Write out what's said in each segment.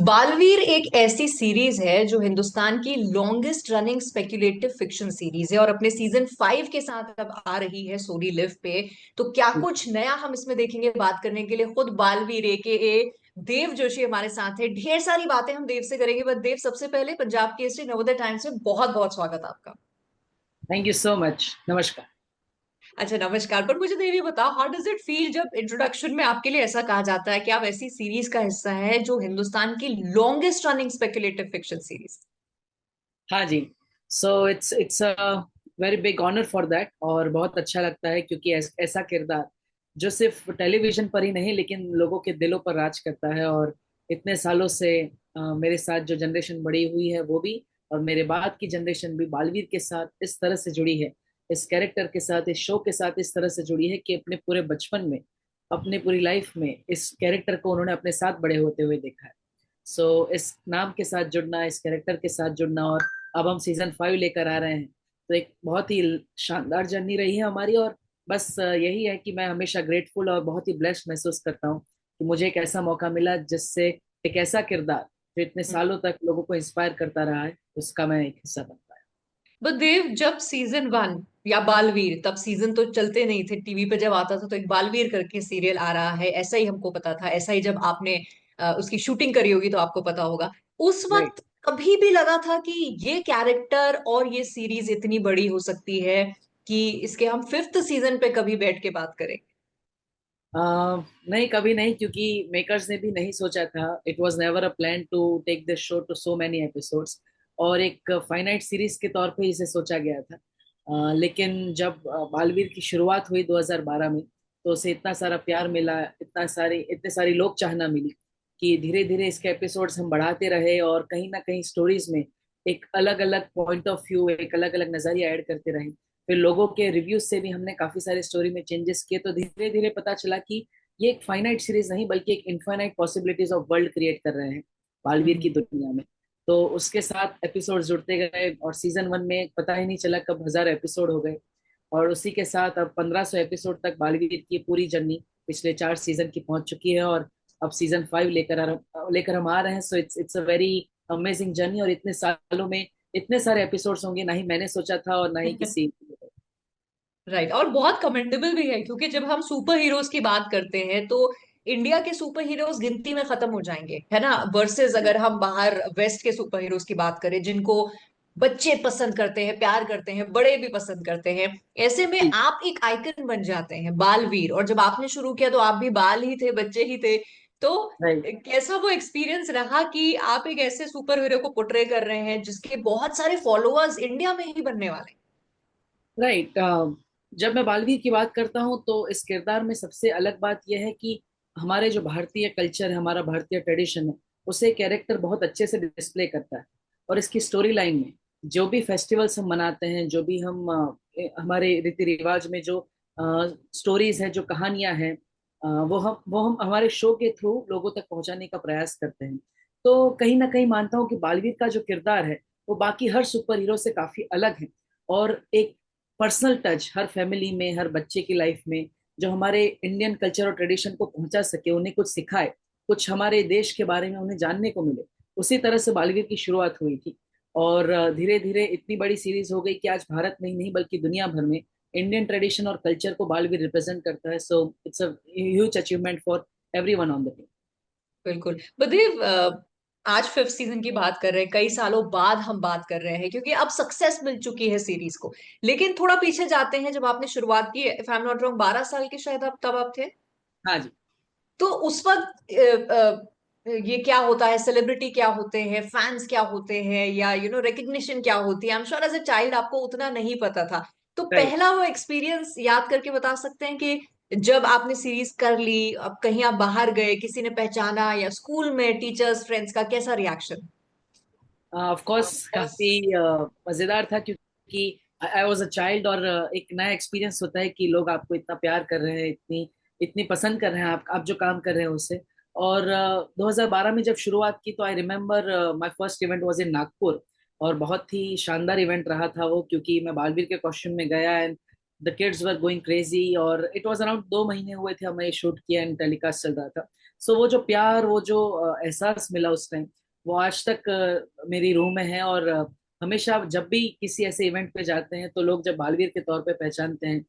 बालवीर एक ऐसी सीरीज है जो हिंदुस्तान की longest running speculative fiction series है और अपने सीजन 5 के साथ अब आ रही है सोनी लिव पे। तो क्या कुछ नया हम इसमें देखेंगे बात करने के लिए खुद बालवीर ए देव जोशी हमारे साथ है। ढेर सारी बातें हम देव से करेंगे, बट देव सबसे पहले पंजाब केसरी नवोदय टाइम्स में बहुत बहुत स्वागत आपका। Thank you so much. नमस्कार। अच्छा नमस्कार। पर मुझे देवी बताओ, हाउ डज इट फील जब इंट्रोडक्शन में आपके लिए ऐसा कहा जाता है कि आप ऐसी सीरीज का हिस्सा है जो हिंदुस्तान की longest running speculative fiction series. हाँ जी। So it's a very big honour for that, और बहुत अच्छा लगता है क्योंकि ऐसा किरदार जो सिर्फ टेलीविजन पर ही नहीं लेकिन लोगों के दिलों पर राज करता है। और इतने सालों से मेरे साथ जो जनरेशन बड़ी हुई है वो भी, और मेरे बाद की जनरेशन भी बालवीर के साथ इस तरह से जुड़ी है, इस कैरेक्टर के साथ, इस शो के साथ इस तरह से जुड़ी है कि अपने पूरे बचपन में, अपने पूरी लाइफ में इस कैरेक्टर को उन्होंने अपने साथ बड़े होते हुए देखा है। सो इस नाम के साथ जुड़ना, इस कैरेक्टर के साथ जुड़ना, और अब हम सीजन 5 लेकर आ रहे हैं, तो एक बहुत ही शानदार जर्नी रही है हमारी। और बस यही है कि मैं हमेशा ग्रेटफुल और बहुत ही ब्लेस्ड महसूस करता हूँ कि मुझे एक ऐसा मौका मिला जिससे एक ऐसा किरदार जो इतने सालों तक लोगों को इंस्पायर करता रहा है, उसका मैं एक हिस्सा बन पाया। बट देव, जब सीजन 1 या बालवीर, तब सीजन तो चलते नहीं थे टीवी पे, जब आता था तो एक बालवीर करके सीरियल आ रहा है ऐसा ही हमको पता था। ऐसा ही जब आपने उसकी शूटिंग करी होगी तो आपको पता होगा। उस राइट। वक्त कभी भी लगा था कि ये कैरेक्टर और ये सीरीज इतनी बड़ी हो सकती है कि इसके हम 5th सीजन पे कभी बैठ के बात करें? नहीं, कभी नहीं, क्योंकि मेकर्स ने भी नहीं सोचा था। It was never a plan to take this show to so many episodes, और एक फाइनाइट सीरीज के तौर पे इसे सोचा गया था। लेकिन जब बालवीर की शुरुआत हुई 2012 में, तो उसे इतना सारा प्यार मिला, इतने सारी लोग चाहना मिली कि धीरे धीरे इसके एपिसोड्स हम बढ़ाते रहे, और कहीं ना कहीं स्टोरीज में एक अलग अलग पॉइंट ऑफ व्यू, एक अलग अलग नजरिया ऐड करते रहे। फिर लोगों के रिव्यूज से भी हमने काफी सारे स्टोरी में चेंजेस किए, तो धीरे धीरे पता चला कि ये एक फाइनाइट सीरीज नहीं बल्कि एक infinite possibilities of world create कर रहे हैं बालवीर की हम्म। दुनिया में। तो उसके साथ एपिसोड जुड़ते गए, और सीजन 1 में पता ही नहीं चला कब 1000 एपिसोड हो गए। और उसी के साथ अब 1500 एपिसोड तक बालवीर की पूरी जर्नी पिछले 4 सीजन की पहुंच चुकी है, और अब सीजन 5 लेकर हम आ रहे हैं। So it's it's a very amazing journey, और इतने सालों में इतने सारे एपिसोड्स होंगे, ना ही मैंने सोचा था और ना ही किसी। राइट। और बहुत कमेंडेबल भी है क्योंकि जब हम सुपर हीरोज की बात करते हैं तो इंडिया के सुपर हीरोज गिनती में खत्म हो जाएंगे, है ना, वर्सेस अगर हम बाहर वेस्ट के सुपर हीरोज की बात करें जिनको बच्चे पसंद करते हैं, प्यार करते हैं, बड़े भी पसंद करते हैं। ऐसे में आप एक आइकन बन जाते हैं, बालवीर। और जब आपने शुरू किया तो आप भी बाल ही थे, बच्चे ही थे। तो राइट। कैसा वो एक्सपीरियंस रहा कि आप एक ऐसे सुपर हीरो को पोर्ट्रे कर रहे हैं जिसके बहुत सारे फॉलोअर्स इंडिया में ही बनने वाले राइट। जब मैं बालवीर की बात करता हूँ तो इस किरदार में सबसे अलग बात यह है कि हमारे जो भारतीय कल्चर है, हमारा भारतीय ट्रेडिशन है, उसे कैरेक्टर बहुत अच्छे से डिस्प्ले करता है। और इसकी स्टोरी लाइन में जो भी फेस्टिवल्स हम मनाते हैं, जो भी हम हमारे रीति रिवाज में जो स्टोरीज हैं, जो कहानियां हैं, वो हम हमारे शो के थ्रू लोगों तक पहुंचाने का प्रयास करते हैं। तो कहीं ना कहीं मानता हूँ कि बालवीर का जो किरदार है वो बाकी हर सुपर हीरो से काफी अलग है, और एक पर्सनल टच हर फैमिली में, हर बच्चे की लाइफ में, जो हमारे इंडियन कल्चर और ट्रेडिशन को पहुंचा सके, उन्हें कुछ सिखाए, कुछ हमारे देश के बारे में उन्हें जानने को मिले। उसी तरह से बालवीर की शुरुआत हुई थी, और धीरे धीरे इतनी बड़ी सीरीज हो गई कि आज भारत में ही नहीं बल्कि दुनिया भर में इंडियन ट्रेडिशन और कल्चर को बालवीर रिप्रेजेंट करता है। सो it's a huge achievement for everyone on the team. बिल्कुल। बदेव, आज 5th सीजन की बात कर रहे हैं, कई सालों बाद हम बात कर रहे हैं क्योंकि अब सक्सेस मिल चुकी है सीरीज को। लेकिन थोड़ा पीछे जाते हैं, जब आपने शुरुआत की, if I am not wrong, 12 साल के शायद आप तब आप थे। हाँ जी। तो उस वक्त ये क्या होता है, सेलिब्रिटी क्या होते हैं, फैंस क्या होते हैं, या रिकग्निशन क्या होती है, I am sure as a child आपको उतना नहीं पता था। तो राइट। पहला वो एक्सपीरियंस याद करके बता सकते हैं कि जब आपने सीरीज कर ली, अब कहीं आप बाहर गए, किसी ने पहचाना, या स्कूल में टीचर्स फ्रेंड्स का कैसा रिएक्शन? ऑफ कोर्स काफी मजेदार था, क्योंकि आई वाज अ चाइल्ड, और एक नया एक्सपीरियंस होता है कि लोग आपको इतना प्यार कर रहे हैं, इतनी इतनी पसंद कर रहे हैं, आप जो काम कर रहे हैं उससे। और 2012 में जब शुरुआत की, तो I remember my first event was in Nagpur, और बहुत ही शानदार इवेंट रहा था वो, क्योंकि मैं बालवीर के कॉस्ट्यूम में गया, the kids were going crazy, और इट वाज अराउंड 2 महीने हुए थे हमें शूट किया एंड टेलीकास्ट चल रहा था। सो वो जो प्यार, वो जो एहसास मिला उस टाइम, वो आज तक मेरी रूह में है। और हमेशा जब भी किसी ऐसे इवेंट पे जाते हैं तो लोग जब बालवीर के तौर पे पहचानते हैं,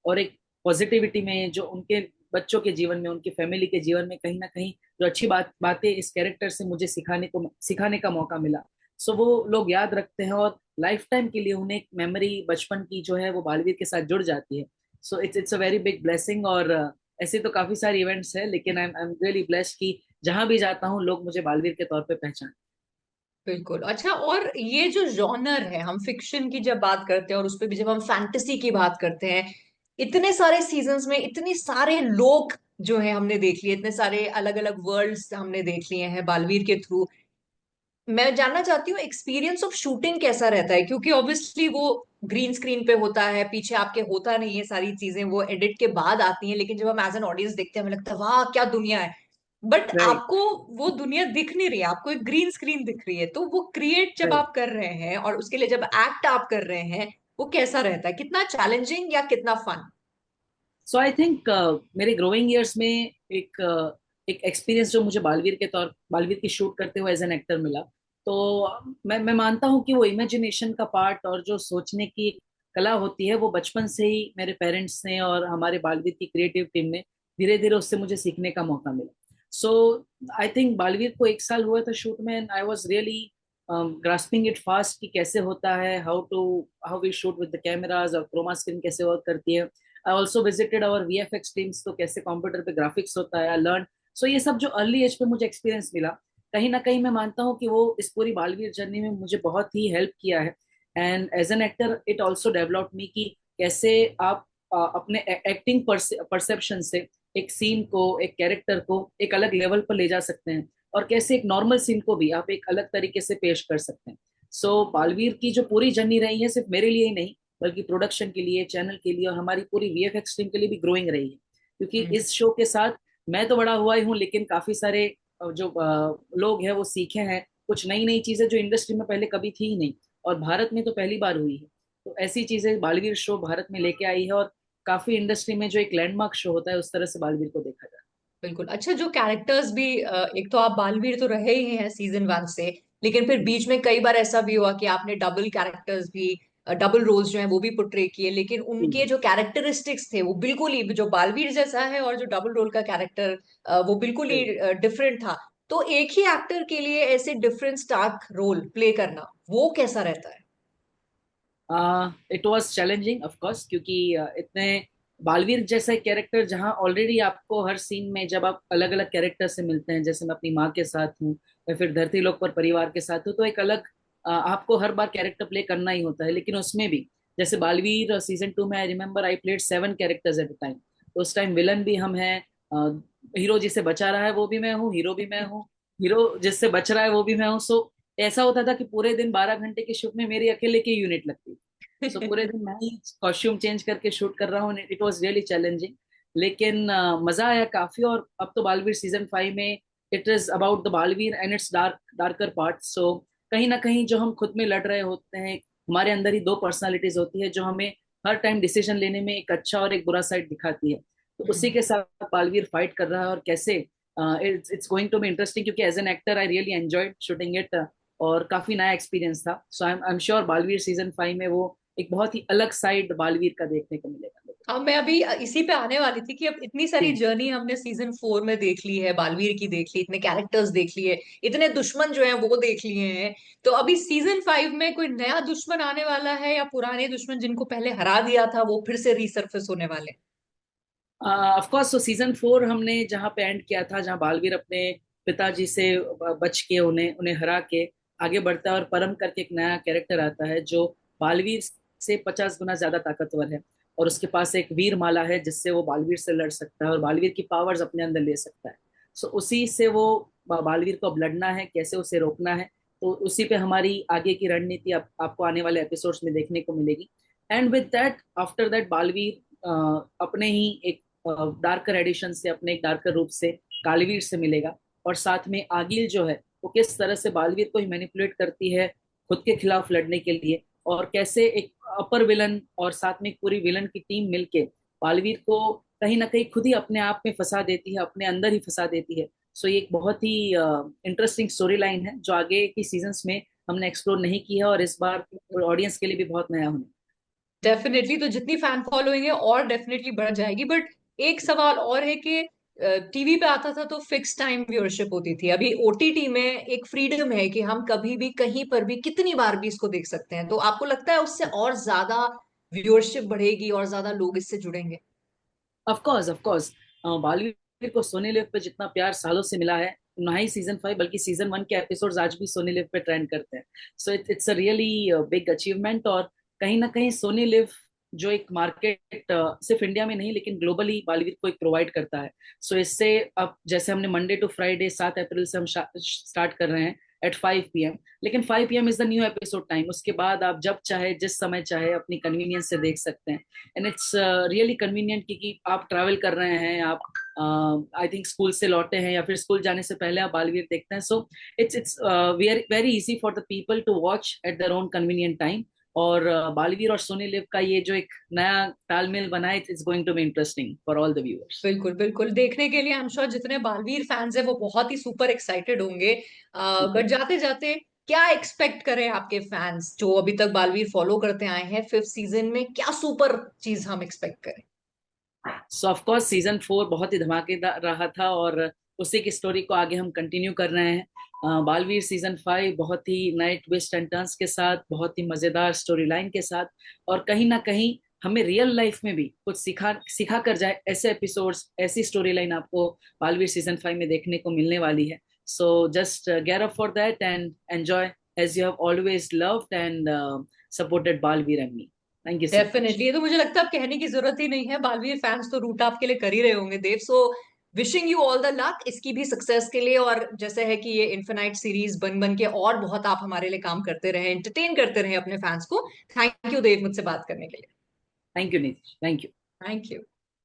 और एक पॉजिटिविटी में जो उनके बच्चों के जीवन में, उनके फैमिली के जीवन में कहीं ना कहीं जो अच्छी बातें इस कैरेक्टर से मुझे सिखाने का मौका मिला, सो वो लोग याद रखते हैं, और लाइफ टाइम के लिए उन्हें एक मेमोरी बचपन की जो है वो बालवीर के साथ जुड़ जाती है। सो it's a very big blessing. और ऐसे तो काफी सारे इवेंट्स हैं, लेकिन आई एम रियली ब्लेस्ड कि जहां भी जाता हूँ लोग मुझे बालवीर के तौर पे पहचान। बिल्कुल। अच्छा, और ये जो जॉनर है, हम फिक्शन की जब बात करते हैं और उस पे भी जब हम फैंटेसी की बात करते हैं, इतने सारे सीजन्स में इतने सारे लोग जो है हमने देख लिए, इतने सारे अलग अलग वर्ल्ड्स हमने देख लिए हैं बालवीर के थ्रू। मैं जानना चाहती हूँ एक्सपीरियंस ऑफ शूटिंग कैसा रहता है, क्योंकि ऑब्वियसली वो ग्रीन स्क्रीन पे होता है, पीछे आपके होता नहीं है, सारी चीजें वो एडिट के बाद आती हैं, लेकिन जब हम एज एन ऑडियंस देखते हैं हमें लगता है वाह क्या दुनिया है। But right. आपको वो दुनिया दिख नहीं रही है, आपको एक ग्रीन स्क्रीन दिख रही है, तो वो क्रिएट जब राइट। आप कर रहे हैं और उसके लिए जब एक्ट आप कर रहे हैं, वो कैसा रहता है, कितना चैलेंजिंग या कितना फन? सो आई थिंक मेरे ग्रोइंग ईयर्स में एक एक्सपीरियंस जो मुझे बालवीर की शूट करते हुए एज एन एक्टर मिला, तो मैं मानता हूँ कि वो इमेजिनेशन का पार्ट और जो सोचने की कला होती है वो बचपन से ही मेरे पेरेंट्स ने और हमारे बालवीर की क्रिएटिव टीम ने धीरे धीरे उससे मुझे सीखने का मौका मिला। सो आई थिंक बालवीर को 1 साल हुआ था शूट में, and I was really grasping it fast कि कैसे होता है, how we shoot with the cameras, और क्रोमा स्क्रीन कैसे वर्क करती है। I also visited our VFX teams, तो कैसे कंप्यूटर पे ग्राफिक्स होता है, आई लर्न। सो ये सब जो अर्ली एज पे मुझे एक्सपीरियंस मिला, कहीं ना कहीं मैं मानता हूँ कि वो इस पूरी बालवीर जर्नी में मुझे बहुत ही हेल्प किया है। And as an actor it also develop me कि कैसे आप अपने एक्टिंग परसेप्शन से एक सीन को, एक कैरेक्टर को एक अलग लेवल पर ले जा सकते हैं, और कैसे एक नॉर्मल सीन को भी आप एक अलग तरीके से पेश कर सकते हैं। सो बालवीर की जो पूरी जर्नी रही है, सिर्फ मेरे लिए ही नहीं बल्कि प्रोडक्शन के लिए, चैनल के लिए और हमारी पूरी वीएफएक्स टीम के लिए भी ग्रोइंग रही है। क्योंकि इस शो के साथ मैं तो बड़ा हुआ ही हूँ, लेकिन काफी सारे जो लोग हैं वो सीखे हैं कुछ नई नई चीजें जो इंडस्ट्री में पहले कभी थी ही नहीं, और भारत में तो पहली बार हुई है। तो ऐसी चीजें बालवीर शो भारत में लेके आई है, और काफी इंडस्ट्री में जो एक लैंडमार्क शो होता है उस तरह से बालवीर को देखा जाता बिल्कुल। अच्छा, जो कैरेक्टर्स भी एक तो आप बालवीर तो रहे ही हैं सीजन 1 से, लेकिन फिर है। बीच में कई बार ऐसा भी हुआ कि आपने डबल कैरेक्टर्स भी, डबल रोल्स जो हैं वो भी पोर्ट्रे किए, लेकिन उनके जी। जो कैरेक्टरिस्टिक्स थे वो बिल्कुल ही, जो बालवीर जैसा है और जो डबल रोल का कैरेक्टर वो बिल्कुल ही जी। डिफरेंट था। तो एक ही एक्टर के लिए ऐसे डिफरेंट स्टार्क रोल प्ले करना, वो कैसा रहता है? It was challenging of course, क्योंकि इतने बालवीर जैसा एक कैरेक्टर जहां ऑलरेडी आपको हर सीन में जब आप अलग अलग कैरेक्टर से मिलते हैं, जैसे मैं अपनी माँ के साथ हूँ या फिर धरती लोक पर परिवार के साथ हूँ, तो एक अलग आपको हर बार कैरेक्टर प्ले करना ही होता है। लेकिन उसमें भी जैसे बालवीर सीजन 2 में I remember I played 7 characters at a time. तो उस टाइम विलन भी हम हैं, हीरो जिसे बचा रहा है वो भी मैं हूँ, हीरो भी मैं हूँ, हीरो जिससे बच रहा है वो भी मैं हूँ। सो ऐसा होता था कि पूरे दिन 12 घंटे की शूट में मेरी अकेले की यूनिट लगती। सो पूरे दिन मैं ही कॉस्ट्यूम चेंज करके शूट कर रहा हूँ, इट वाज रियली चैलेंजिंग। लेकिन मजा आया काफी। और अब तो बालवीर सीजन 5 में it is about the Baalveer and it's darker part. So कहीं ना कहीं जो हम खुद में लड़ रहे होते हैं, हमारे अंदर ही दो पर्सनालिटीज होती है जो हमें हर टाइम डिसीजन लेने में एक अच्छा और एक बुरा साइड दिखाती है। तो उसी के साथ बालवीर फाइट कर रहा है, और कैसे it's going to be interesting, क्योंकि as an actor I really enjoyed shooting it, और काफी नया एक्सपीरियंस था। So I am sure Baalveer season 5 में वो एक बहुत ही अलग साइड बालवीर का देखने को मिलेगा लोगों अब मैं अभी इसी पे आने वाली थी कि अब इतनी को। सारी जी। जर्नी हमने सीजन 4 में देख ली है, बालवीर की देख ली, इतने कैरेक्टर्स देख लिए, इतने दुश्मन जो हैं वो देख लिए हैं, तो अभी सीजन 5 में कोई नया दुश्मन आने वाला है या पुराने दुश्मन जिनको पहले हरा दिया था वो फिर से रिसर्फेस होने वाले हैं? ऑफ कोर्स, तो सीजन 4 हमने जहाँ पे एंड किया था, जहाँ बालवीर अपने पिताजी से बच के उन्हें उन्हें हरा के आगे बढ़ता है, और परम करके एक नया कैरेक्टर आता है जो बालवीर से 50 गुना ज्यादा ताकतवर है, और उसके पास एक वीर माला है जिससे वो बालवीर से लड़ सकता है और बालवीर की पावर्स अपने अंदर ले सकता है। सो उसी से वो बालवीर को अब लड़ना है, कैसे उसे रोकना है। तो उसी पे हमारी आगे की रणनीति आपको आने वाले एपिसोड्स में देखने को मिलेगी। And with that, after that Baalveer अपने ही एक डार्कर एडिशन से, अपने एक डार्कर रूप से कालवीर से मिलेगा, और साथ में आगिल जो है वो किस तरह से बालवीर को ही मैनिपुलेट करती है खुद के खिलाफ लड़ने के लिए, और कैसे एक अपर विलन और साथ में एक पूरी विलन की टीम मिलके बालवीर को कहीं ना कहीं खुद ही अपने आप में फंसा देती है, अपने अंदर ही फंसा देती है। सो ये एक बहुत ही इंटरेस्टिंग स्टोरी लाइन है जो आगे की सीजन्स में हमने एक्सप्लोर नहीं की है, और इस बार ऑडियंस के लिए भी बहुत नया होने। डेफिनेटली, तो जितनी फैन फॉलोइंग है और डेफिनेटली बढ़ जाएगी। बट एक सवाल और है कि टीवी पे आता था तो फिक्स टाइम व्यूअरशिप होती थी, अभी ओटीटी में एक फ्रीडम है कि हम कभी भी कहीं पर भी कितनी बार भी इसको देख सकते हैं। तो आपको लगता है उससे और ज्यादा व्यूअरशिप बढ़ेगी और ज्यादा लोग इससे जुड़ेंगे? Of course, of course. Baalveer को सोनी लिव पे जितना प्यार सालों से मिला है, ना ही सीजन 5 बल्कि सीजन 1 के एपिसोड्स आज भी सोनी लिव पे ट्रेंड करते हैं। So it's a really big achievement. और कहीं ना कहीं सोनी लिव जो एक मार्केट सिर्फ इंडिया में नहीं लेकिन ग्लोबली बालीवुड को एक प्रोवाइड करता है। सो इससे अब जैसे हमने मंडे टू फ्राइडे 7 अप्रैल से हम स्टार्ट कर रहे हैं एट 5 PM, लेकिन 5 PM is the new episode time. उसके बाद आप जब चाहे जिस समय चाहे अपनी कन्वीनियंस से देख सकते हैं। एंड इट्स रियली कन्वीनियंट, क्योंकि आप ट्रैवल कर रहे हैं, आप आई थिंक स्कूल से लौटे हैं या फिर स्कूल जाने से पहले आप बालवीर देखते हैं। So it's very very easy for the people to watch at their own convenient time. और बालवीर और सोनी लिव का ये जो एक नया तालमेल बना है, it's going to be interesting for all the viewers. बिल्कुल बिल्कुल, देखने के लिए आई एम श्योर जितने बालवीर फैंस हैं वो बहुत ही सुपर एक्साइटेड होंगे। बट जाते जाते क्या एक्सपेक्ट करें आपके फैंस जो अभी तक बालवीर फॉलो करते आए हैं, 5th सीजन में क्या सुपर चीज हम एक्सपेक्ट करें? सो ऑफ कोर्स सीजन 4 बहुत ही धमाकेदार रहा था, और उसी की स्टोरी को आगे हम कंटिन्यू कर रहे हैं। बालवीर सीजन 5 बहुत ही नए ट्विस्ट एंड टर्न्स के साथ, बहुत ही मजेदार स्टोरी लाइन के साथ, और कहीं ना कहीं हमें रियल लाइफ में भी कुछ सिखा सिखा कर जाए, ऐसे एपिसोड्स, ऐसी स्टोरी लाइन आपको बालवीर सीजन 5 में देखने को मिलने वाली है। So just get up for that and enjoy as you have always loved and supported Baalveer and me. Thank you so much. Definitely, ये तो मुझे लगता है अब कहने की जरूरत ही नहीं है, बालवीर फैंस तो रूट आपके लिए कर ही रहे होंगे Dev. So wishing you all the luck इसकी भी सक्सेस के लिए, और जैसे है कि ये इन्फिनाइट सीरीज बन बन के और बहुत आप हमारे लिए काम करते रहे, एंटरटेन करते रहे अपने फैंस को। थैंक यू देव मुझसे बात करने के लिए। Thank you Nitish, thank you. Thank you.